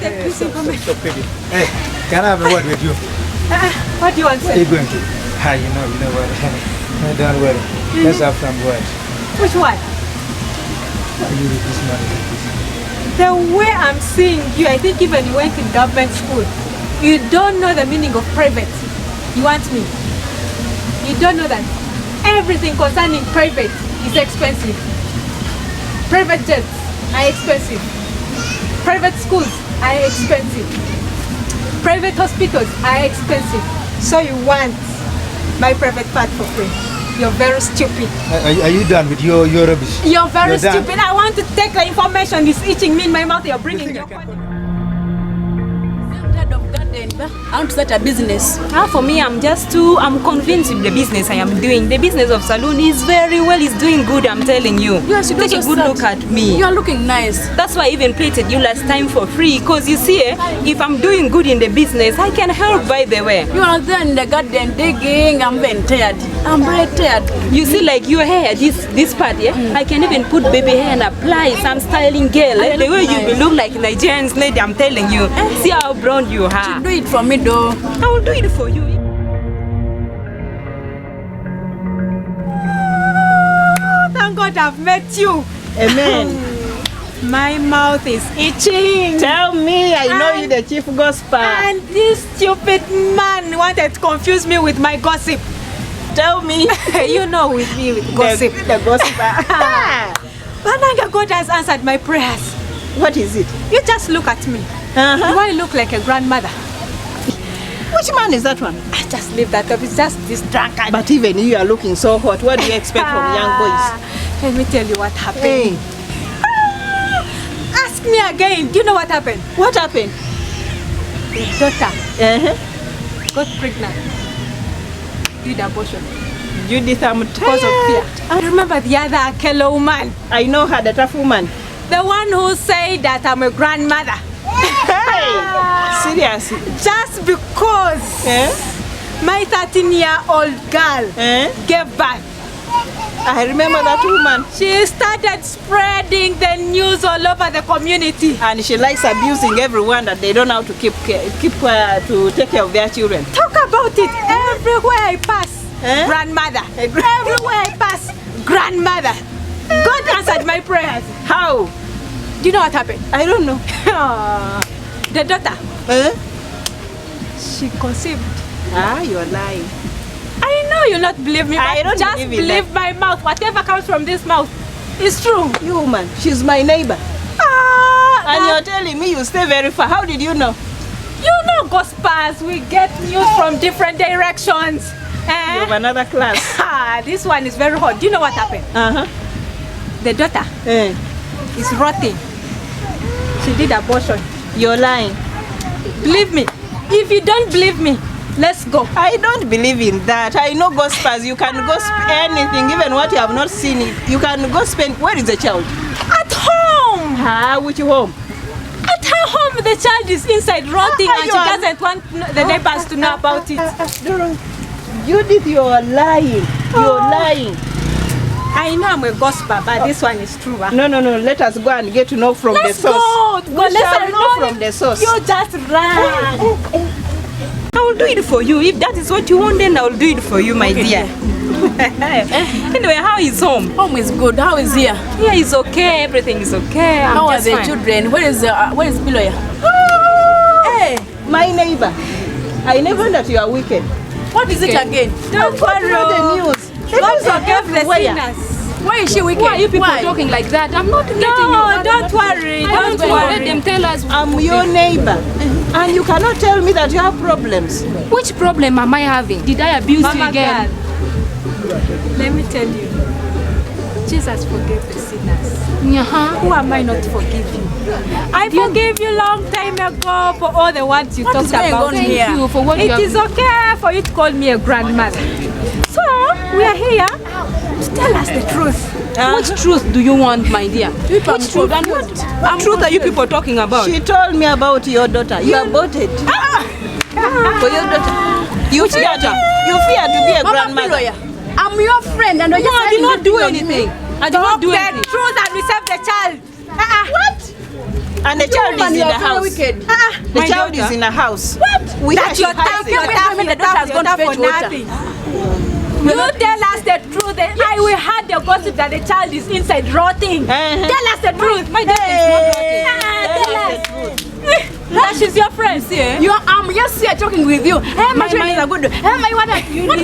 Stop picking. Hey, can I have a word with you? What do you want to Where are say? you going to? You know what? Don't worry. Let's have some words. Which one? Why you with this man like this? The way I'm seeing you, I think even you went in government school. You don't know the meaning of private. You want me? You don't know that everything concerning private is expensive. Private jets are expensive. Private schools are expensive. Private hospitals are expensive. So you want my private part for free? You're very stupid. Are you done with your rubbish? You're very You're stupid. I want to take the information. It's itching me in my mouth. You're bringing your I want to start a business. For me, I'm convinced with the business I am doing. The business of salon is very well, it's doing good, I'm telling you. Yes, you take a good look at me. You are looking nice. That's why I even plated you last time for free, because you see, if I'm doing good in the business, I can help, by the way. You are there in the garden digging. I'm very tired. I'm very tired. You see, like your hair, this part, yeah? I can even put baby hair and apply some styling girl. The way nice. you look like Nigerians lady, I'm telling you. See how brown you are. Do it for me, though. I will do it for you. Thank God I've met you. Amen. My mouth is itching. Tell me, I know you the chief gospel. And this stupid man wanted to confuse me with my gossip. Tell me. You know with me with gossip. The gospel. But God has answered my prayers. What is it? You just look at me. Do I look like a grandmother? Which man is that one? I just leave that up. It's just this drunkard. But even you are looking so hot. What do you expect from young boys? Let me tell you what happened. Hey. Ask me again. Do you know what happened? What happened? The daughter got pregnant. Did abortion. Judith, I'm Because of tired. fear. I remember the other Acholi woman. I know her, the tough woman. The one who said that I'm a grandmother. Hey! Seriously? Just because my 13-year-old girl gave birth. I remember that woman. She started spreading the news all over the community. And she likes abusing everyone that they don't know how to to take care of their children. Talk about it everywhere I pass. Grandmother. Everywhere I pass. Grandmother. God answered my prayers. How? Do you know what happened? I don't know. The daughter. She conceived. You're lying. I know you'll not believe me, I but don't just believe in believe my mouth. Whatever comes from this mouth is true. You woman, she's my neighbor. And you're telling me you stay very far. How did you know? You know, gospels, we get news from different directions. You have another class. This one is very hot. Do you know what happened? The daughter is rotting. She did abortion. You're lying. Believe me. If you don't believe me, let's go. I don't believe in that. I know gospels. You can go anything, even what you have not seen. You can go spend. Where is the child? At home. Which home? At her home, the child is inside rotting and she doesn't want the neighbors to know about it. Judith, you're lying. You're lying. I know I'm a gospel, but this one is true. No. Let us go and get to know from the source. Let's go. Let's know from the source. You just run. I will do it for you. If that is what you want, then I will do it for you, my dear. Anyway, how is home? Home is good. How is here? Yeah, it's okay. Everything is okay. How are the children? Where is Biloya? Hey, my neighbor. I never that you are wicked. What is it again? Don't worry. The news. God forgive the sinners. Why is she wicked? Why are you people talking like that? I'm not getting you. No, don't worry. Don't worry. Let them tell us. I'm your neighbor. And you cannot tell me that you have problems. Which problem am I having? Did I abuse you again? Girl, let me tell you. Jesus forgave the sinners. Who am I not to forgive you? I forgave you long time ago for all the words you talked about. Thank you for what you have. It is okay for you to call me a grandmother. So, we are here to tell us the truth. Which truth do you want, my dear? Which truth? What truth are you people talking about? She told me about your daughter. You aborted. For your daughter. You fear to be a grandmother. I'm your friend and I did not do anything. I did not do the anything. truth and receive the child. What? And the child is in the house. Wicked. The child is in the house. What? That's your tough, The daughter has gone to fetch water. You tell us the truth. I will have the gossip that the child is inside rotting. Tell us the truth. My daughter is not rotting. Tell us. That she's your friend. I'm just here talking with you. Hey, my friend is a good. Hey, my what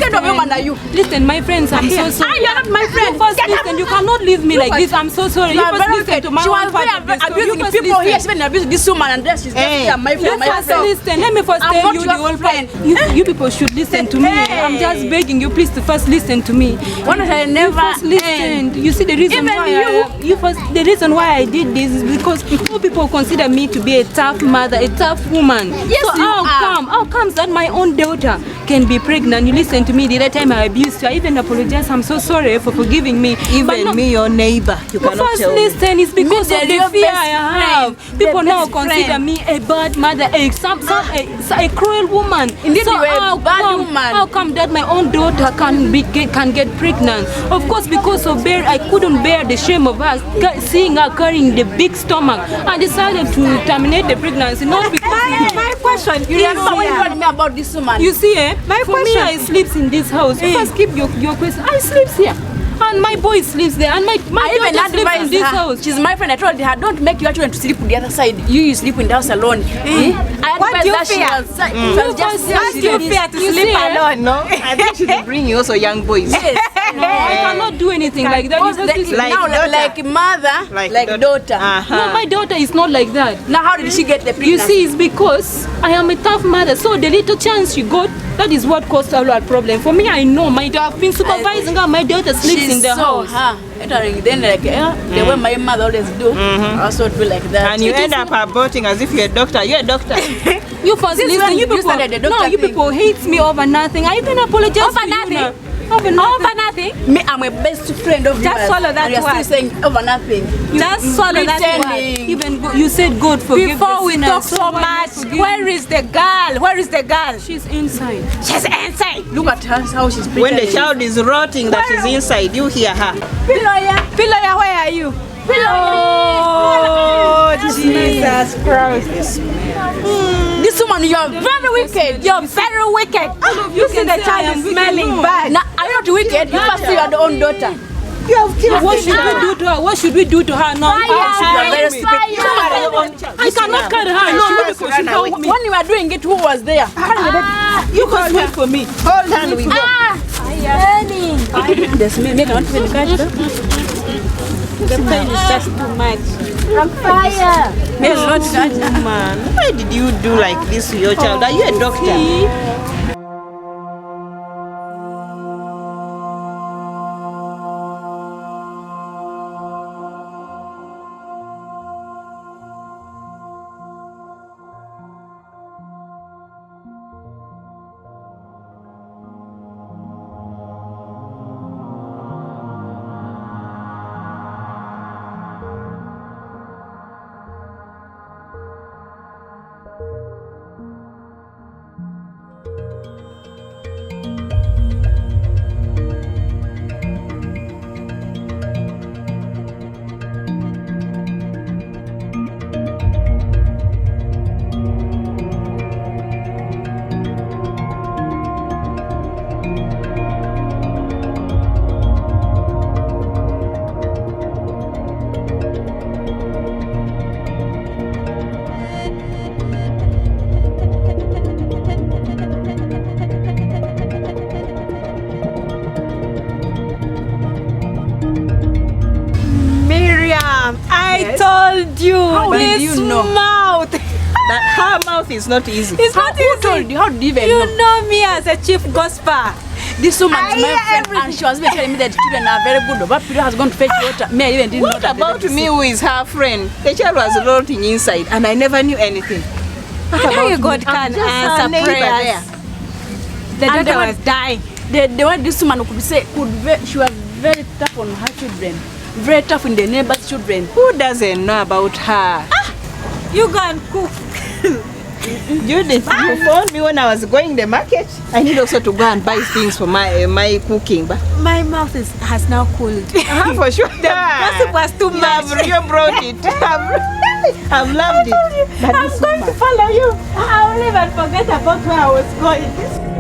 kind of woman are you? Listen, my friends, I'm so sorry. You are not my friend. You first listen. You cannot leave me like this. I'm so sorry. You first listen to my own part of the story. Abusing people here. She's been abusing this woman, and then she's just my friend. Let us listen. Let me first tell you the whole part. You people should listen to me. I'm just begging you, please, to first listen to me. What I never first listen. You see the reason the reason why I did this is because more people consider me to be a tough mother, a tough woman. Yes, so how comes that my own daughter can be pregnant? You listen to me the other time I abused you. I even apologize. I'm so sorry for forgiving me. Even me, your neighbor, you cannot first tell listen, it's because of the fear I have. People now consider me a bad mother, a cruel woman. Indeed, so you are a bad woman. How come that my own daughter can get pregnant? Of course, because of I couldn't bear the shame of her seeing her carrying the big stomach. I decided to terminate the pregnancy. Not because my question. You remember when you told me about this woman? you see, My for me, question. I sleeps in this house. You first keep your question. I sleeps here. And my boy sleeps there. And my daughter sleeps in this house. She's my friend. I told her, don't make your children to sleep on the other side. You sleep in the house alone. What do you fear? What do you fear to sleep alone? No, I think she will bring you also young boys. No, I cannot do anything like that. You first listen. Like mother, like daughter. No, my daughter is not like that. Now how did she get the pregnancy? You see, it's because I am a tough mother. So the little chance she got, that is what caused a lot of problem. For me, I know I've been supervising her. My daughter sleeps in the house. Then like the way my mother always do, I also do like that. And you end up aborting as if you're a doctor. You're a doctor. You first listen. You people hate me over nothing. I even apologize Over to nothing? you now. Over nothing? Me, I'm a best friend of yours. Just swallow that and you're still word. saying over nothing. Just swallow that word. Pretending. Even you said God forgive Before we talk sinners, so God much, forgive where me. is the girl? Where is the girl? She's inside. She's inside. Look at her, how she's pretending. When the child is rotting, that is inside, you hear her. Piloya, where are you? Oh, Jesus Christ. This woman, you are very wicked. You're very wicked. You see the child is smelling bad. Now, are you not wicked? You must see your own daughter. You have killed What should we do to her? What should we do to her now? I cannot carry her. No, Sure, because she helped me. When you were doing it, who was there? You can't wait for me. Hold on, we go. There's me. Make a want catch her. The pain is just too much. Make not catch her. Man, why did you do like this to your child? Are you a doctor? I told you. How did this you know? mouth. That her mouth is not easy. It's not Who told easy. you? How did you even You know? know me as a chief gospel. This woman I is my hear friend, everything. and she was even telling me that children are very good. But Peter has gone to fetch water. Me, I even didn't know What that. about me, who is her friend? The child was rotting inside, and I never knew anything. What And how about you me? God I'm can just her answer neighbor prayers. there. The And daughter the was dying. The way this woman could say, she was very tough on her children. Very tough in the neighbor's children. Who doesn't know about her? You go and cook. Judith, you phoned me when I was going the market. I need also to go and buy things for my cooking. But My mouth has now cooled. for sure. The gossip was too much. You brought it. I've loved it. But I'm going to follow you. I will even forget about where I was going.